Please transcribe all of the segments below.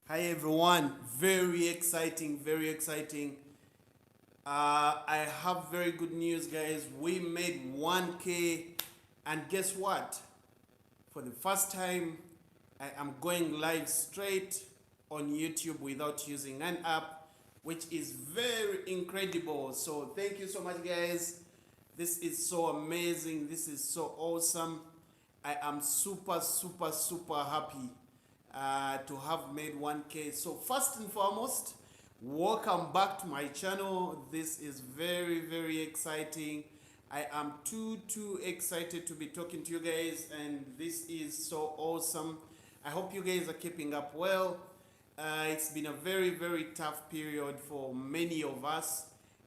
Hi everyone, very exciting, very exciting. I have very good news, guys. We made 1K, and guess what? For the first time, I am going live straight on YouTube without using an app, which is very incredible. So, thank you so much, guys. This is so amazing. This is so awesome. I am super, super, super happy to have made 1K. So, first and foremost, welcome back to my channel. This is very, very exciting. I am too excited to be talking to you guys, and this is so awesome. I hope you guys are keeping up well. It's been a very, very tough period for many of us,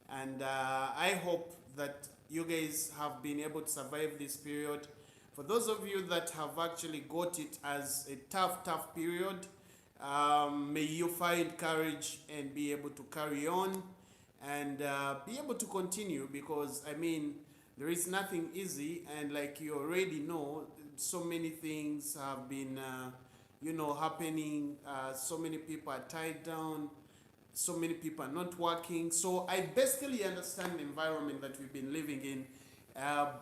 and I hope that you guys have been able to survive this period. For those of you that have actually got it as a tough period, may you find courage and be able to carry on and be able to continue, because I mean, there is nothing easy, and like you already know, so many things have been happening. So many people are tied down, so many people are not working. So I basically understand the environment that we've been living in.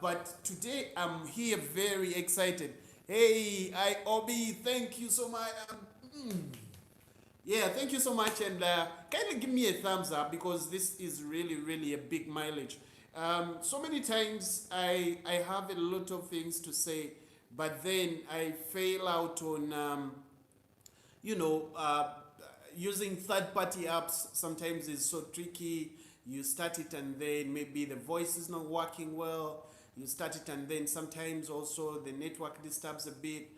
But today I'm here very excited. Hey, IOB, thank you so much. Yeah, thank you so much, and kindly give me a thumbs up, because this is really a big mileage. So many times I have a lot of things to say, but then I fail out on you know, using third-party apps. Sometimes is so tricky. You start it and then maybe the voice is not working well. You start it and then sometimes also the network disturbs a bit.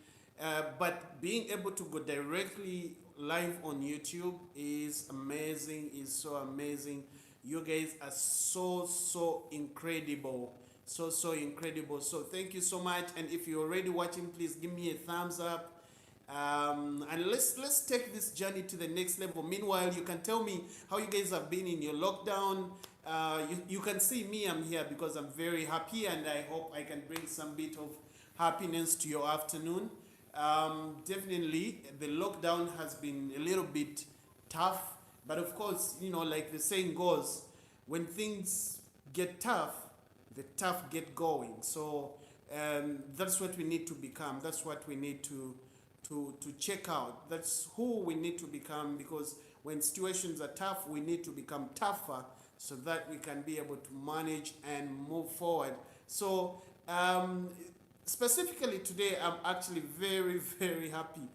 But being able to go directly live on YouTube is amazing, is so amazing. You guys are so incredible. So incredible. So thank you so much. And if you're already watching, please give me a thumbs up. And let's take this journey to the next level. Meanwhile, you can tell me how you guys have been in your lockdown. You can see me, I'm here because I'm very happy, and I hope I can bring some bit of happiness to your afternoon. Definitely, the lockdown has been a little bit tough, but of course, like the saying goes, when things get tough, the tough get going. So that's what we need to become. That's what we need to check out. That's who we need to become, because when situations are tough, we need to become tougher so that we can be able to manage and move forward. So specifically today, I'm actually very happy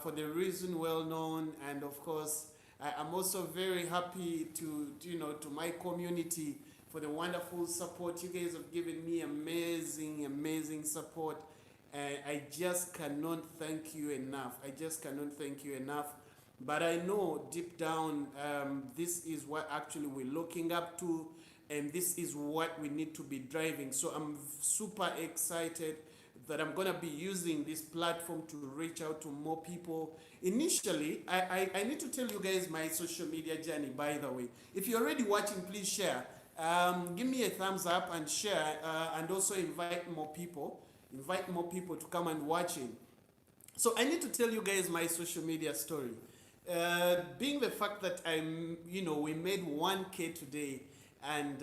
for the reason well known, and of course, I'm also very happy to my community for the wonderful support you guys have given me. Amazing support. I just cannot thank you enough. I just cannot thank you enough. But I know deep down, this is what actually we're looking up to, and this is what we need to be driving. So I'm super excited that I'm gonna be using this platform to reach out to more people. Initially, I need to tell you guys my social media journey, by the way. If you're already watching, please share. Give me a thumbs up and share, and also invite more people. Invite more people to come and watch it. So I need to tell you guys my social media story. Being the fact that we made 1K today, and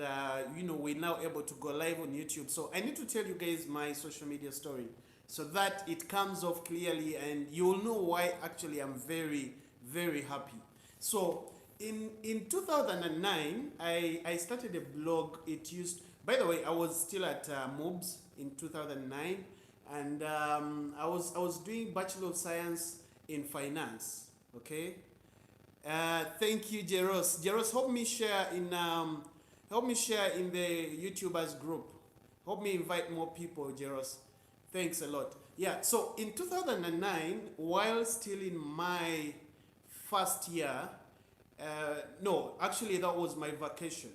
we're now able to go live on YouTube. So I need to tell you guys my social media story so that it comes off clearly, and you'll know why actually I'm very happy. So in 2009, I started a blog. It used, by the way, I was still at MOBS in 2009, and I was doing Bachelor of Science in Finance. Okay. Thank you, Jeros. Jeros, help me share in the YouTubers group. Help me invite more people, Jeros. Thanks a lot. Yeah. So in 2009, while still in my first year, no, actually that was my vacation.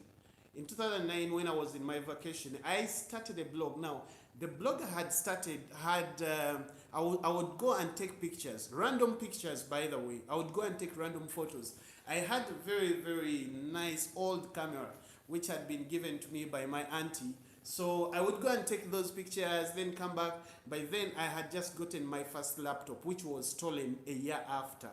In 2009, when I was in my vacation, I started a blog. Now, the blog I had started I would go and take pictures, random pictures, by the way. I would go and take random photos. I had a very nice old camera, which had been given to me by my auntie. So I would go and take those pictures, then come back. By then, I had just gotten my first laptop, which was stolen a year after.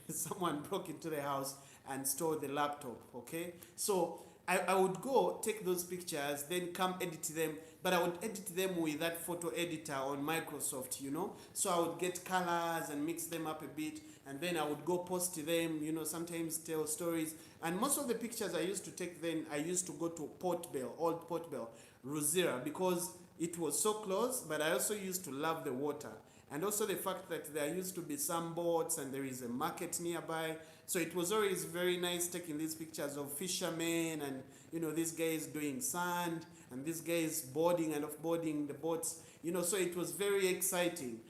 someone broke into the house and stole the laptop. Okay, so I would go take those pictures, then come edit them, but I would edit them with that photo editor on Microsoft, you know. So I would get colors and mix them up a bit, and then I would go post them, you know, sometimes tell stories. And most of the pictures I used to take then, I used to go to Port Bell, old Port Bell, Rosira, because it was so close, but I also used to love the water. And also the fact that there used to be some boats and there is a market nearby. So it was always very nice taking these pictures of fishermen and, you know, these guys doing sand and these guys boarding and offboarding the boats, you know, so it was very exciting.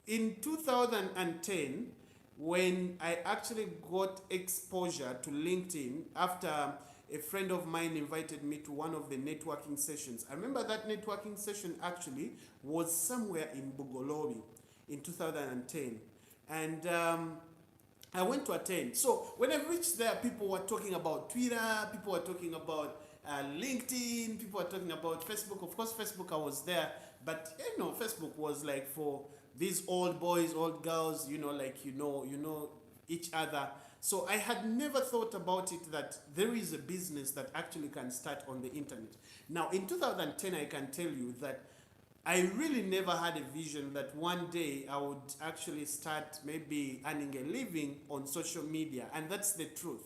In 2010, when I actually got exposure to LinkedIn after a friend of mine invited me to one of the networking sessions. I remember that networking session actually was somewhere in Bugolobi in 2010. And I went to attend. So when I reached there, people were talking about Twitter, people were talking about LinkedIn, people were talking about Facebook. Of course, Facebook, I was there, but you know, Facebook was like for these old boys, old girls, you know, like you know each other. So I had never thought about it that there is a business that actually can start on the internet. Now in 2010, I can tell you that I really never had a vision that one day I would actually start maybe earning a living on social media. And that's the truth.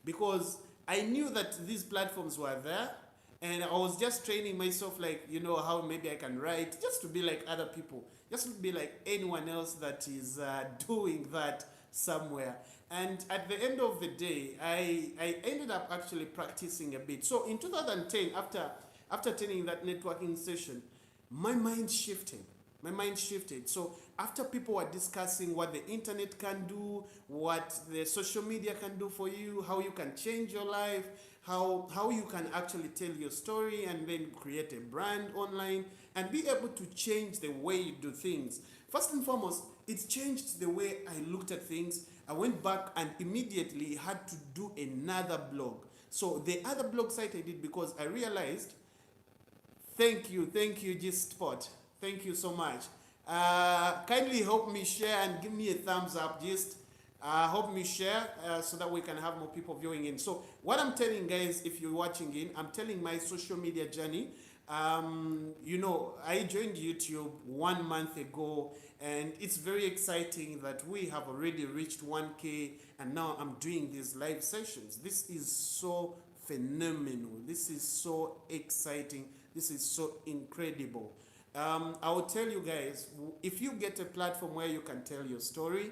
Because I knew that these platforms were there and I was just training myself, like, you know, how maybe I can write, just to be like other people, just to be like anyone else that is doing that somewhere. And at the end of the day, I ended up actually practicing a bit. So in 2010, after attending that networking session, my mind shifted. My mind shifted. So after people were discussing what the internet can do, what the social media can do for you, how you can change your life, how you can actually tell your story and then create a brand online and be able to change the way you do things. First and foremost, it's changed the way I looked at things. I went back and immediately had to do another blog. So the other blog site I did, because I realized, thank you, G-Spot. Thank you so much. Kindly help me share and give me a thumbs up. Just help me share so that we can have more people viewing in. So what I'm telling guys, if you're watching in, I'm telling my social media journey. You know, I joined YouTube 1 month ago and it's very exciting that we have already reached 1K and now I'm doing these live sessions. This is so phenomenal. This is so exciting. This is so incredible. I will tell you guys, if you get a platform where you can tell your story,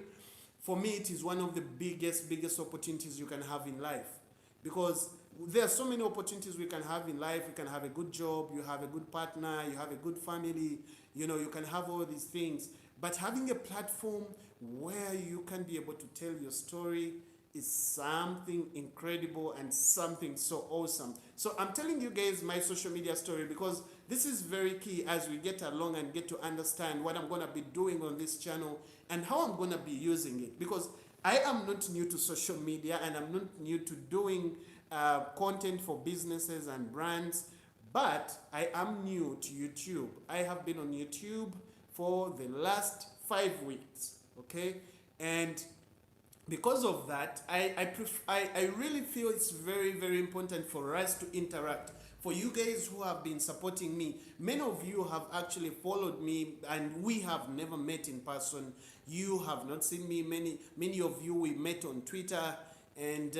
for me it is one of the biggest opportunities you can have in life, because there are so many opportunities we can have in life. You can have a good job, you have a good partner, you have a good family, you know, you can have all these things. But having a platform where you can be able to tell your story is something incredible and something so awesome. So I'm telling you guys my social media story because this is very key as we get along and get to understand what I'm going to be doing on this channel and how I'm going to be using it, because I am not new to social media and I'm not new to doing content for businesses and brands, but I am new to YouTube. I have been on YouTube for the last 5 weeks, okay? And because of that, I really feel it's very important for us to interact. For you guys who have been supporting me, many of you have actually followed me and we have never met in person. You have not seen me. Many of you we met on Twitter and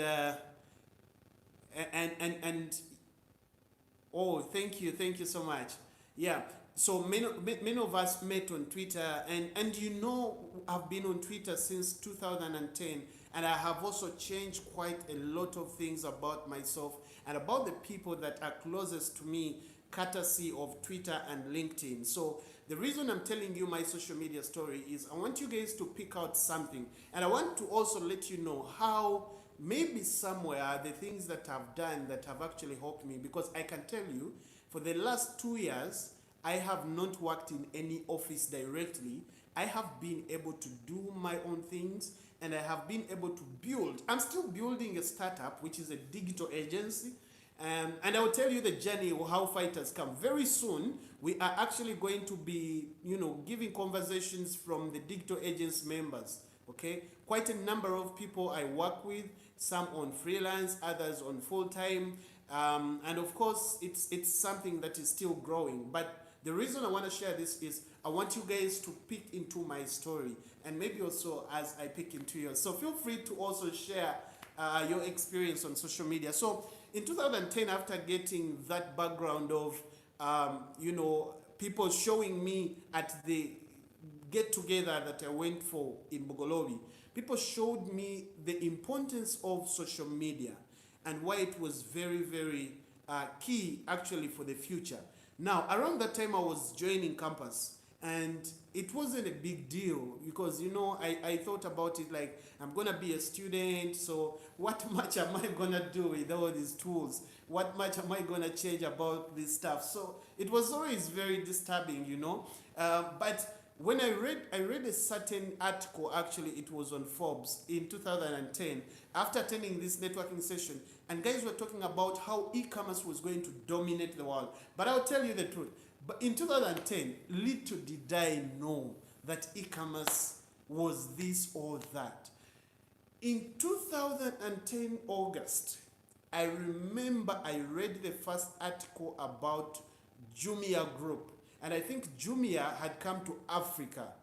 oh, thank you so much. Yeah, so many of us met on Twitter and you know, I've been on Twitter since 2010 and I have also changed quite a lot of things about myself and about the people that are closest to me, courtesy of Twitter and LinkedIn. So the reason I'm telling you my social media story is I want you guys to pick out something, and I want to also let you know how maybe somewhere the things that I've done that have actually helped me, because I can tell you for the last 2 years I have not worked in any office directly. I have been able to do my own things and I have been able to build. I'm still building a startup, which is a digital agency. And I will tell you the journey of how fighters come. Very soon, we are actually going to be, you know, giving conversations from the digital agents members. Okay, quite a number of people I work with, some on freelance, others on full time, and of course, it's something that is still growing. But the reason I want to share this is I want you guys to peek into my story, and maybe also as I peek into yours. So feel free to also share your experience on social media. So in 2010, after getting that background of people showing me at the get together that I went for in Bogolobi, people showed me the importance of social media and why it was very, very key actually for the future. Now, around that time, I was joining campus, and it wasn't a big deal because I thought about it like I'm gonna be a student, so what much am I gonna do with all these tools? What much am I gonna change about this stuff? So it was always very disturbing. But when I read a certain article, actually it was on Forbes in 2010, after attending this networking session, and guys were talking about how e-commerce was going to dominate the world. But I'll tell you the truth. But in 2010, little did I know that e-commerce was this or that. In 2010 August, I remember I read the first article about Jumia Group, and I think Jumia had come to Africa.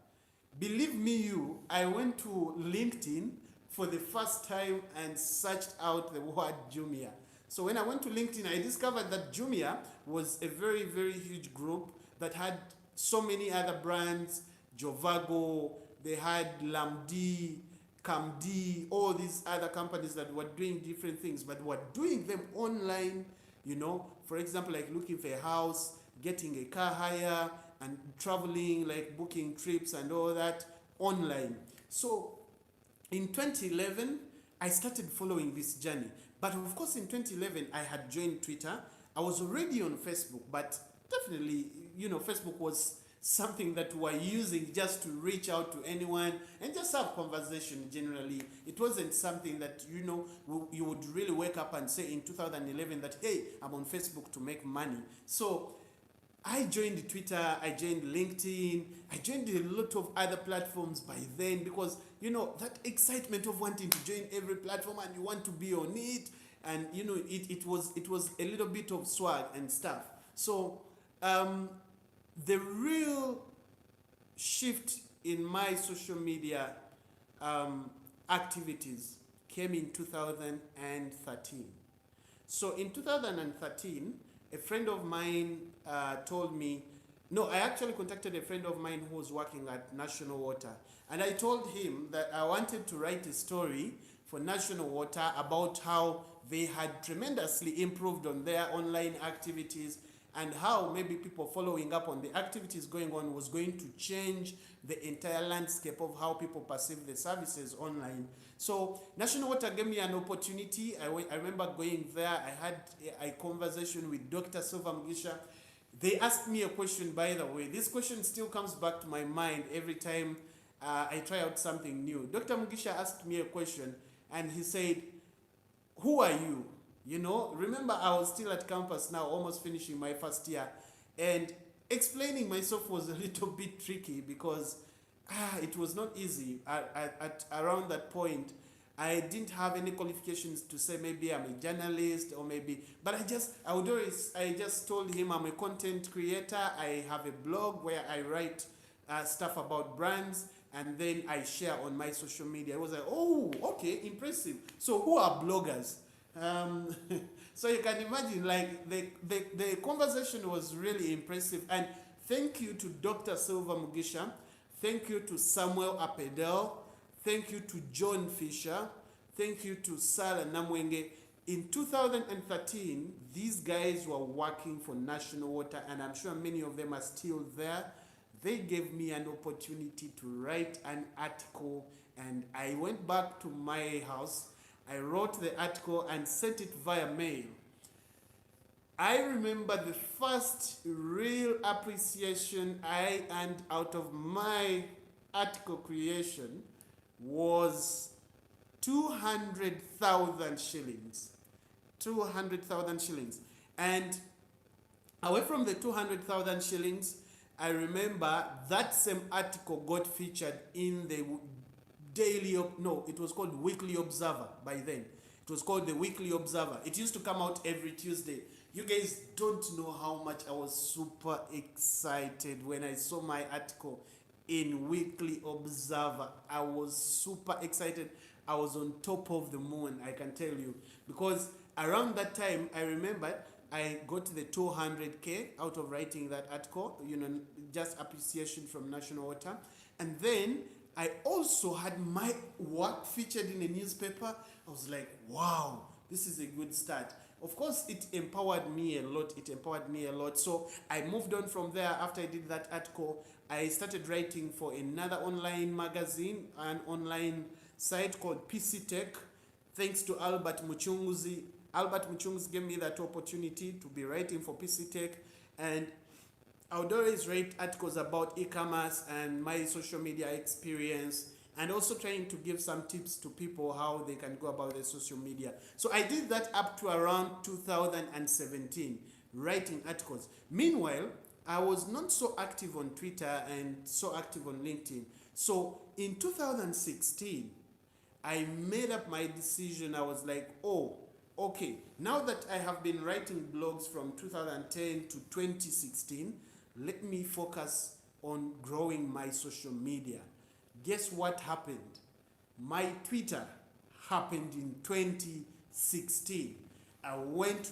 Believe me, I went to LinkedIn for the first time and searched out the word Jumia. So when I went to LinkedIn, I discovered that Jumia was a very, very huge group that had so many other brands, Jovago, they had Lamdi, Camdi, all these other companies that were doing different things, but were doing them online, for example, like looking for a house, getting a car hire, and traveling, like booking trips and all that online. So in 2011, I started following this journey. But of course, in 2011, I had joined Twitter. I was already on Facebook, but definitely, Facebook was something that we were using just to reach out to anyone and just have conversation generally. It wasn't something that, you would really wake up and say in 2011 that, hey, I'm on Facebook to make money. So I joined Twitter, I joined LinkedIn, I joined a lot of other platforms by then because, that excitement of wanting to join every platform and you want to be on it. And, it was a little bit of swag and stuff. So the real shift in my social media activities came in 2013. So in 2013, a friend of mine told me, no, I actually contacted a friend of mine who was working at National Water. And I told him that I wanted to write a story for National Water about how they had tremendously improved on their online activities and how maybe people following up on the activities going on was going to change the entire landscape of how people perceive the services online. So National Water gave me an opportunity. I remember going there. I had a conversation with Dr. Silva Mugisha. They asked me a question, by the way. This question still comes back to my mind every time I try out something new. Dr. Mugisha asked me a question, and he said, who are you? Remember I was still at campus now, almost finishing my first year. And explaining myself was a little bit tricky because it was not easy. At around that point, I didn't have any qualifications to say maybe I'm a journalist or maybe, but I just told him I'm a content creator. I have a blog where I write stuff about brands and then I share on my social media. I was like, oh, okay, impressive. So who are bloggers? So you can imagine, like, the conversation was really impressive. And thank you to Dr. Silva Mugisha. Thank you to Samuel Apedel. Thank you to John Fisher. Thank you to Sala Namwenge. In 2013, these guys were working for National Water, and I'm sure many of them are still there. They gave me an opportunity to write an article, and I went back to my house. I wrote the article and sent it via mail. I remember the first real appreciation I earned out of my article creation was 200,000 shillings. 200,000 shillings. And away from the 200,000 shillings, I remember that same article got featured in the no, it was called Weekly Observer by then. It was called the Weekly Observer. It used to come out every Tuesday. You guys don't know how much I was super excited when I saw my article in Weekly Observer. I was super excited. I was on top of the moon, I can tell you. Because around that time, I remember I got the 200K out of writing that article, just appreciation from National Water. And then I also had my work featured in a newspaper. I was like, wow, this is a good start. Of course, it empowered me a lot. So I moved on from there. After I did that article, I started writing for another online magazine, an online site called PC Tech. Thanks to Albert Muchunguzi. Albert Muchunguzi gave me that opportunity to be writing for PC Tech. And I would always write articles about e-commerce and my social media experience, and also trying to give some tips to people how they can go about their social media. So I did that up to around 2017, writing articles. Meanwhile, I was not so active on Twitter and so active on LinkedIn. So in 2016, I made up my decision. I was like, oh, okay, now that I have been writing blogs from 2010 to 2016, let me focus on growing my social media. Guess what happened? My Twitter happened in 2016. I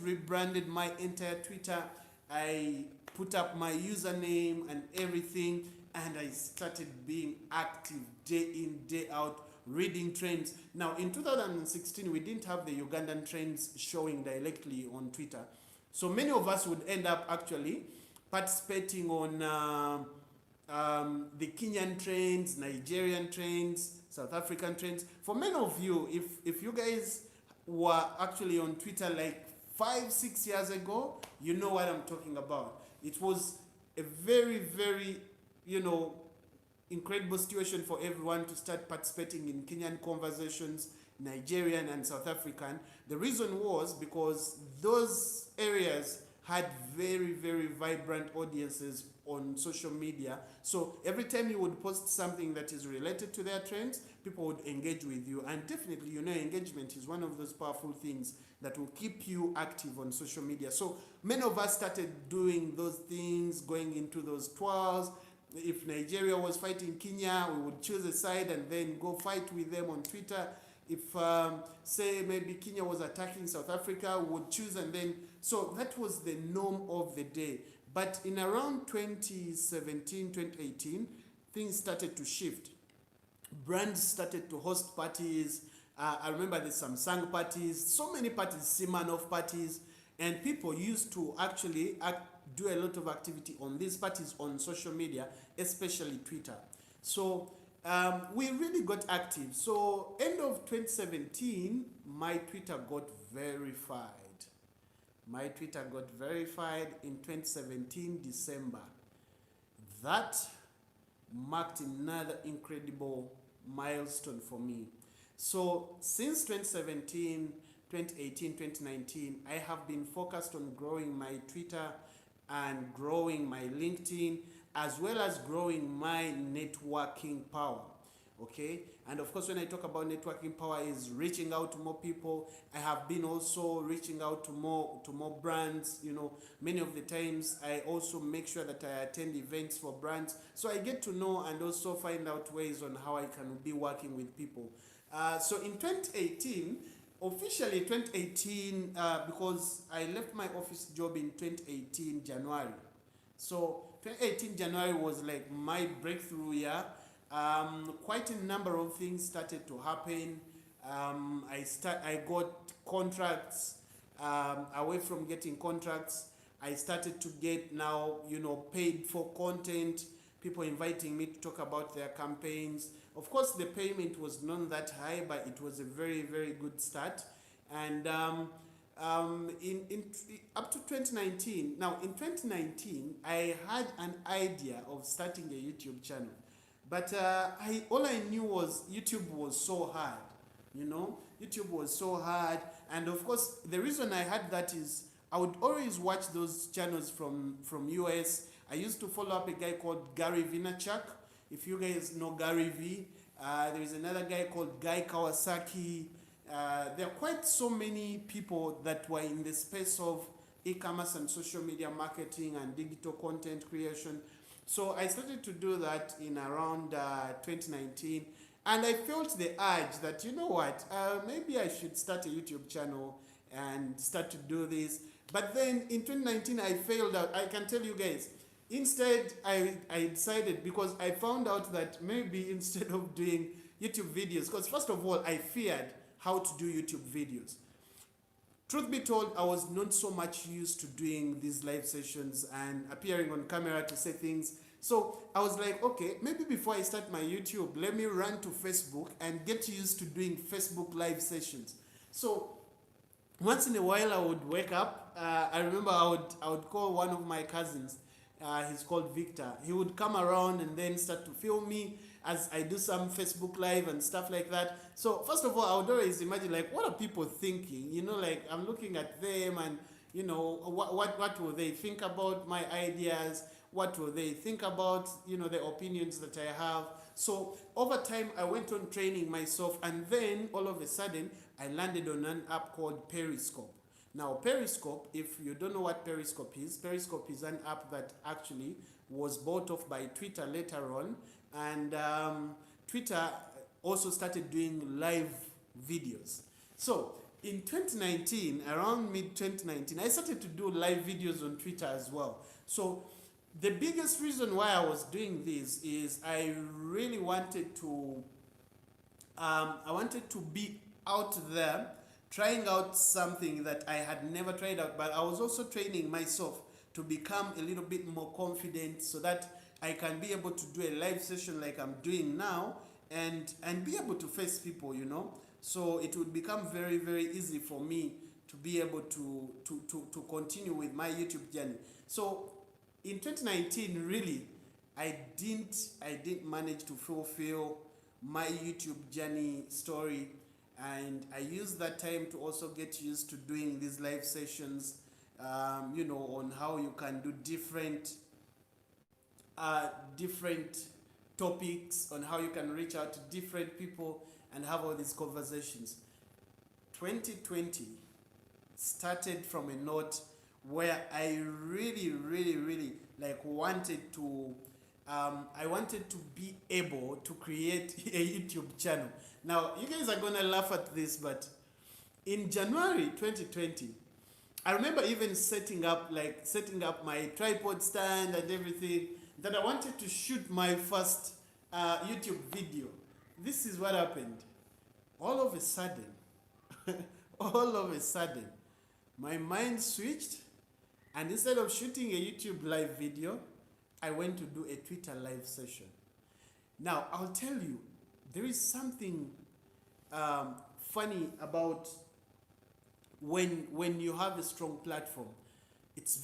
rebranded my entire Twitter. I put up my username and everything, and I started being active day in, day out, reading trends. Now, in 2016, we didn't have the Ugandan trends showing directly on Twitter. So many of us would end up actually participating on the Kenyan trends, Nigerian trends, South African trends. For many of you, if you guys were actually on Twitter like 5-6 years ago, you know what I'm talking about. It was a very, very, incredible situation for everyone to start participating in Kenyan conversations, Nigerian and South African. The reason was because those areas had very, very vibrant audiences on social media. So every time you would post something that is related to their trends, people would engage with you. And definitely, engagement is one of those powerful things that will keep you active on social media. So many of us started doing those things, going into those tours. If Nigeria was fighting Kenya, we would choose a side and then go fight with them on Twitter. If, say, maybe Kenya was attacking South Africa, we would choose and then... So that was the norm of the day. But in around 2017, 2018, things started to shift. Brands started to host parties. I remember the Samsung parties, so many parties, Simanov parties, and people used to actually do a lot of activity on these parties on social media, especially Twitter. So we really got active. So end of 2017, my Twitter got verified. My Twitter got verified in 2017, December. That marked another incredible milestone for me. So since 2017, 2018, 2019, I have been focused on growing my Twitter and growing my LinkedIn, as well as growing my networking power. Okay, and of course when I talk about networking power is reaching out to more people. I have been also reaching out to more brands. Many of the times I also make sure that I attend events for brands, so I get to know and also find out ways on how I can be working with people. So in 2018, officially 2018, because I left my office job in 2018 January. So 2018 January was like my breakthrough year. Quite a number of things started to happen. I got contracts. Away from getting contracts, I started to get now, paid for content. People inviting me to talk about their campaigns. Of course, the payment was not that high, but it was a very, very good start. And up to 2019. Now, in 2019, I had an idea of starting a YouTube channel. But all I knew was YouTube was so hard, YouTube was so hard. And of course, the reason I had that is I would always watch those channels from US. I used to follow up a guy called Gary Vaynerchuk. If you guys know Gary V, There is another guy called Guy Kawasaki. There are quite so many people that were in the space of e-commerce and social media marketing and digital content creation. So I started to do that in around 2019, and I felt the urge that, you know what, maybe I should start a YouTube channel and start to do this. But then in 2019 I failed out. I can tell you guys, instead I decided, because I found out that maybe instead of doing YouTube videos, because first of all I feared how to do YouTube videos. Truth be told, I was not so much used to doing these live sessions and appearing on camera to say things. So I was like, okay, maybe before I start my YouTube, let me run to Facebook and get used to doing Facebook live sessions. So once in a while I would wake up. I remember I would call one of my cousins. He's called Victor. He would come around and then start to film me as I do some Facebook live and stuff like that. So first of all, I would always imagine, like, what are people thinking? You know, like, I'm looking at them and, you know, what will they think about my ideas? What will they think about, you know, the opinions that I have? So over time, I went on training myself, and then all of a sudden, I landed on an app called Periscope. Now, Periscope, if you don't know what Periscope is an app that actually was bought off by Twitter later on, and Twitter also started doing live videos. So in 2019, around mid-2019, I started to do live videos on Twitter as well. So the biggest reason why I was doing this is I really wanted to be out there trying out something that I had never tried out, but I was also training myself to become a little bit more confident so that I can be able to do a live session like I'm doing now and be able to face people, you know. So it would become very, very easy for me to be able to continue with my YouTube journey. So in 2019, really, I didn't manage to fulfill my YouTube journey story, and I used that time to also get used to doing these live sessions, you know, on how you can do different topics, on how you can reach out to different people and have all these conversations. 2020 started from a note where I really like wanted to I wanted to be able to create a YouTube channel. Now, you guys are gonna laugh at this, but in January 2020, I remember even setting up my tripod stand and everything, that I wanted to shoot my first YouTube video. This is what happened. All of a sudden, my mind switched, and instead of shooting a YouTube live video, I went to do a Twitter live session. Now, I'll tell you, there is something funny about when you have a strong platform. It's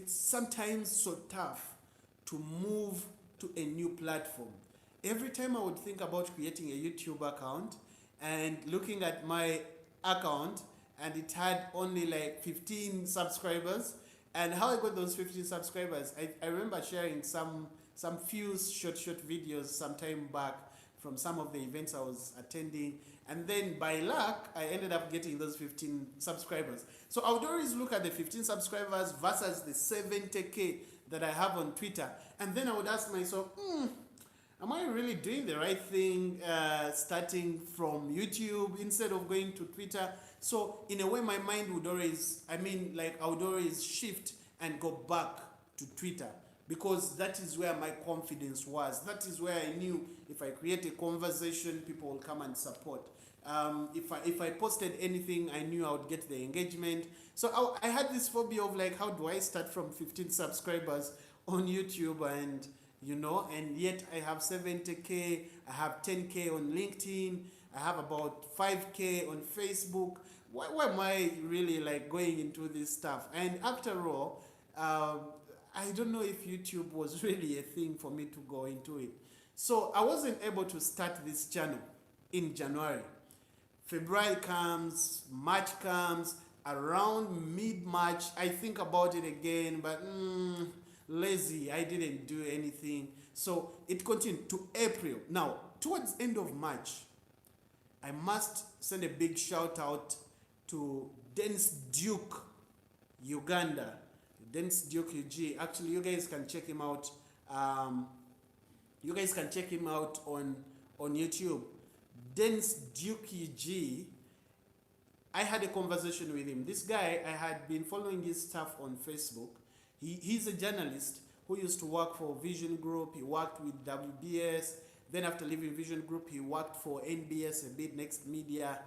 sometimes so tough to move to a new platform. Every time I would think about creating a YouTube account and looking at my account, and it had only like 15 subscribers, and how I got those 15 subscribers, I remember sharing some few short videos some time back from some of the events I was attending, and then by luck I ended up getting those 15 subscribers. So I would always look at the 15 subscribers versus the 70k that I have on Twitter, and then I would ask myself, am I really doing the right thing, starting from YouTube instead of going to Twitter? So in a way, my mind would always, I would always shift and go back to Twitter, because that is where my confidence was. That is where I knew if I create a conversation, people will come and support. If I posted anything, I knew I would get the engagement. So I had this phobia of like, how do I start from 15 subscribers on YouTube, and you know, and yet I have 70k, I have 10k on LinkedIn, I have about 5k on Facebook. Why am I really like going into this stuff? And after all, I don't know if YouTube was really a thing for me to go into it. So I wasn't able to start this channel in January. February comes, March comes, around mid-March, I think about it again, but lazy, I didn't do anything. So it continued to April. Now, towards end of March, I must send a big shout out to Dennis Duke Uganda. Dennis Duke UG. Actually, you guys can check him out. You guys can check him out on YouTube. Dennis Duke UG. I had a conversation with him. This guy, I had been following his stuff on Facebook. He's a journalist who used to work for Vision Group. He worked with WBS. Then after leaving Vision Group, he worked for NBS, a bit Next Media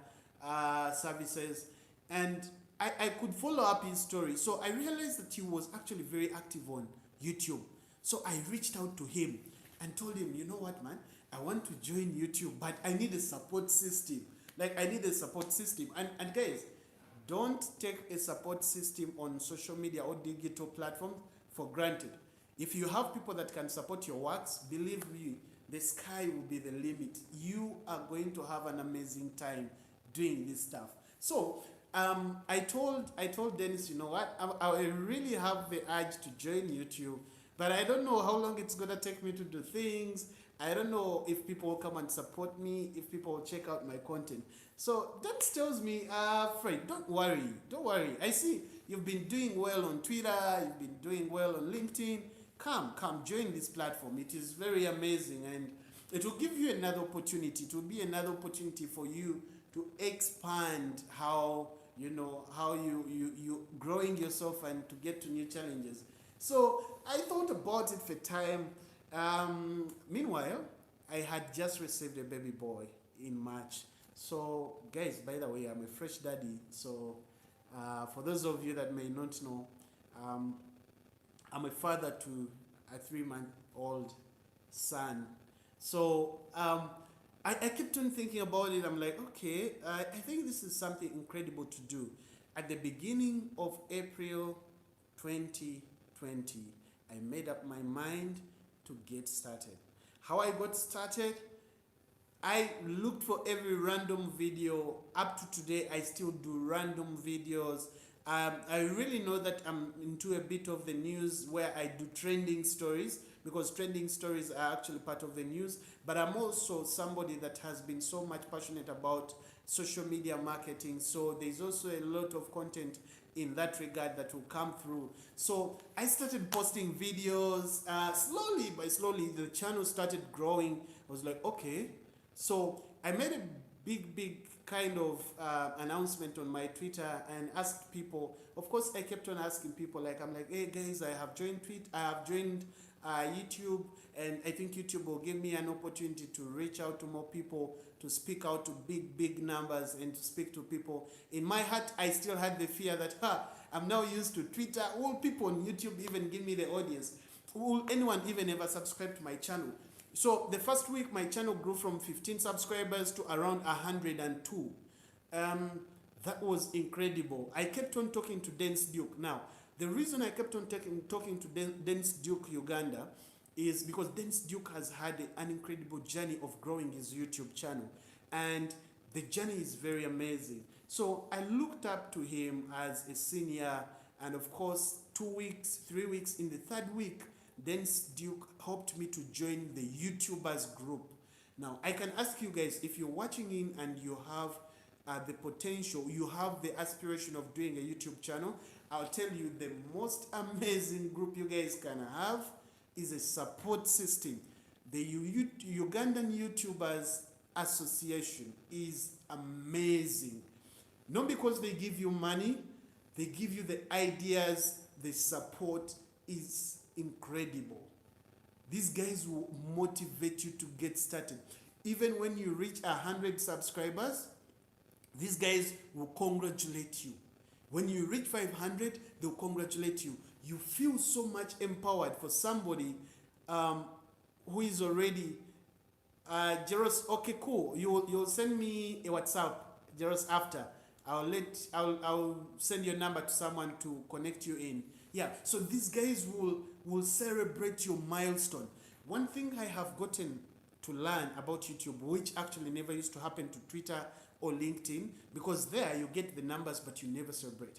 Services. And I could follow up his story. So I realized that he was actually very active on YouTube. So I reached out to him and told him, you know what, man? I want to join YouTube, but I need a support system. Like, I need a support system. And guys, don't take a support system on social media or digital platforms for granted. If you have people that can support your works, believe me, the sky will be the limit. You are going to have an amazing time doing this stuff. So I told Dennis, you know what, I really have the urge to join YouTube, but I don't know how long it's gonna take me to do things. I don't know if people will come and support me, if people will check out my content. So Dennis tells me, Fred, don't worry. I see you've been doing well on Twitter, you've been doing well on LinkedIn. Come, join this platform. It is very amazing, and it will give you another opportunity. It will be another opportunity for you to expand how you growing yourself and to get to new challenges. So I thought about it for time. Meanwhile, I had just received a baby boy in March. So guys, by the way, I'm a fresh daddy. So for those of you that may not know, I'm a father to a 3-month-old son. So I kept on thinking about it. I'm like, okay, I think this is something incredible to do. At the beginning of April 2020, I made up my mind to get started. How I got started, I looked for every random video. Up to today, I still do random videos. I really know that I'm into a bit of the news where I do trending stories, because trending stories are actually part of the news. But I'm also somebody that has been so much passionate about social media marketing. So there's also a lot of content in that regard that will come through. So I started posting videos. Slowly by slowly, the channel started growing. I was like, okay. So I made a big kind of announcement on my Twitter and asked people. Of course, I kept on asking people. I'm like, hey guys, I have joined YouTube, and I think YouTube will give me an opportunity to reach out to more people, to speak out to big numbers, and to speak to people. In my heart, I still had the fear that I'm now used to Twitter. Will people on YouTube even give me the audience? Will anyone even ever subscribe to my channel? So the first week, my channel grew from 15 subscribers to around 102. That was incredible. I kept on talking to Dennis Duke. Now, the reason I kept on talking to Dennis Duke Uganda is because Dennis Duke has had an incredible journey of growing his YouTube channel. And the journey is very amazing. So I looked up to him as a senior, and of course, 2 weeks, 3 weeks, in the third week, Dennis Duke helped me to join the YouTubers group. Now, I can ask you guys, if you're watching in and you have the potential, you have the aspiration of doing a YouTube channel, I'll tell you the most amazing group you guys can have is a support system. The Ugandan YouTubers Association is amazing. Not because they give you money, they give you the ideas, the support is incredible. These guys will motivate you to get started. Even when you reach 100 subscribers, these guys will congratulate you. When you reach 500, they'll congratulate you. You feel so much empowered. For somebody who is already Jaros. Okay, cool. You'll send me a WhatsApp, Jaros, after. I'll send your number to someone to connect you in. Yeah. So these guys will celebrate your milestone. One thing I have gotten to learn about YouTube, which actually never used to happen to Twitter or LinkedIn, because there you get the numbers but you never celebrate.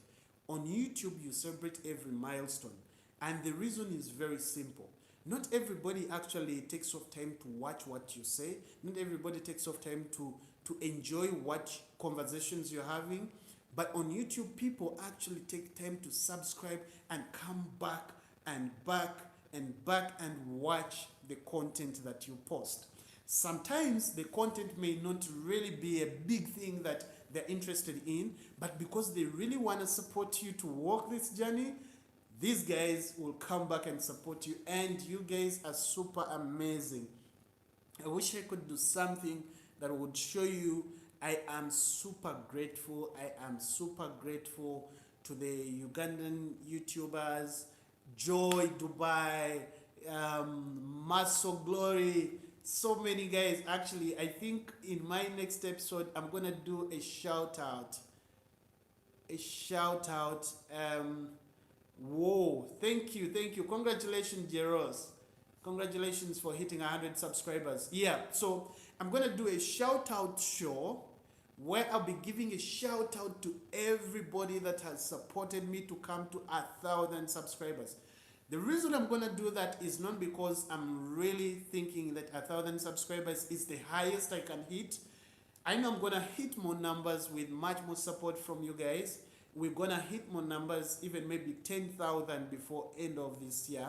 On YouTube, you celebrate every milestone. And the reason is very simple. Not everybody actually takes off time to watch what you say. Not everybody takes off time to enjoy what conversations you're having. But on YouTube, people actually take time to subscribe and come back and back and back and watch the content that you post. Sometimes the content may not really be a big thing that they're interested in, but because they really want to support you to walk this journey, these guys will come back and support you, and you guys are super amazing. I wish I could do something that would show you. I am super grateful. I am super grateful to the Ugandan YouTubers, Joy Dubai, Muscle Glory, so many guys. Actually, I think in my next episode, I'm gonna do a shout out. A shout out. Whoa! Thank you, Congratulations, Jeros. Congratulations for hitting 100 subscribers. Yeah. So I'm gonna do a shout out show where I'll be giving a shout out to everybody that has supported me to come to 1,000 subscribers. The reason I'm gonna do that is not because I'm really thinking that 1,000 subscribers is the highest I can hit. I know I'm gonna hit more numbers with much more support from you guys. We're gonna hit more numbers, even maybe 10,000 before end of this year.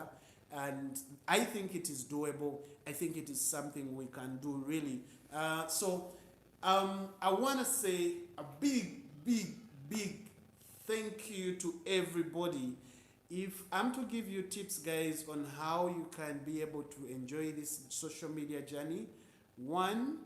And I think it is doable. I think it is something we can do really. I want to say a big thank you to everybody. If I'm to give you tips, guys, on how you can be able to enjoy this social media journey, one,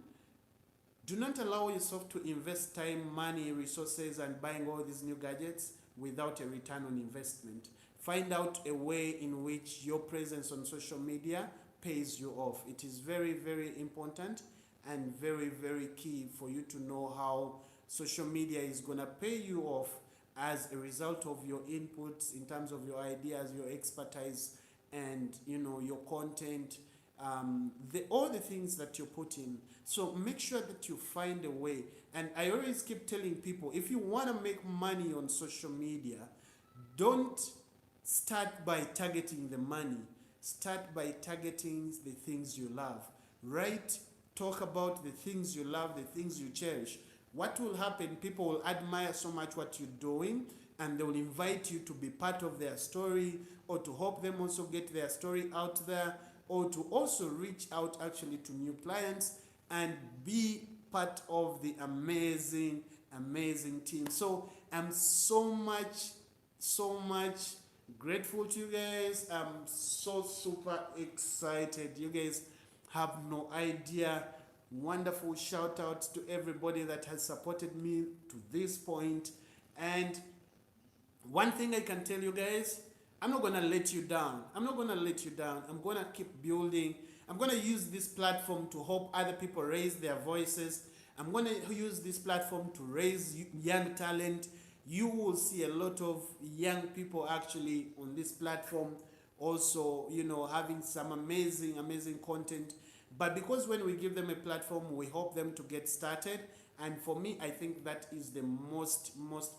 do not allow yourself to invest time, money, resources, and buying all these new gadgets without a return on investment. Find out a way in which your presence on social media pays you off. It is very important and very key for you to know how social media is going to pay you off as a result of your inputs in terms of your ideas, your expertise, and your content, all the things that you put in. So make sure that you find a way. And I always keep telling people, if you want to make money on social media, don't start by targeting the money. Start by targeting the things you love. Talk about the things you love, the things you cherish. What will happen? People will admire so much what you're doing, and they will invite you to be part of their story, or to help them also get their story out there, or to also reach out actually to new clients and be part of the amazing team. So I'm so much grateful to you guys. I'm so super excited. You guys have no idea. Wonderful shout out to everybody that has supported me to this point. And one thing I can tell you guys, I'm not gonna let you down. I'm gonna keep building. I'm gonna use this platform to help other people raise their voices. I'm gonna use this platform to raise young talent. You will see a lot of young people actually on this platform also, having some amazing content. But because when we give them a platform, we help them to get started. And for me, I think that is the most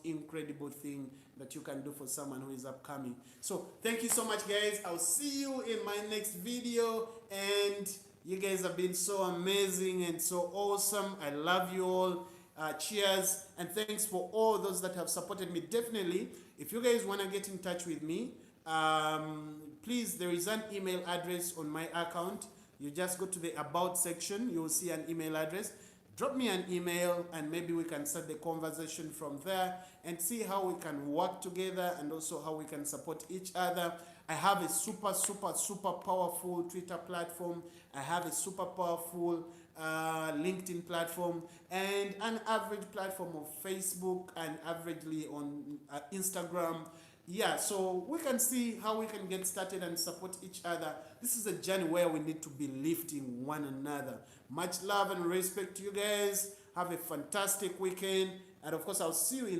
incredible thing that you can do for someone who is upcoming. So thank you so much, guys. I'll see you in my next video. And you guys have been so amazing and so awesome. I love you all. Cheers. And thanks for all those that have supported me. Definitely, if you guys want to get in touch with me, please, there is an email address on my account. You just go to the About section. You will see an email address. Drop me an email and maybe we can start the conversation from there and see how we can work together and also how we can support each other. I have a super powerful Twitter platform. I have a super powerful LinkedIn platform and an average platform of Facebook and averagely on Instagram. Yeah, so we can see how we can get started and support each other. This is a journey where we need to be lifting one another. Much love and respect to you guys. Have a fantastic weekend. And of course, I'll see you in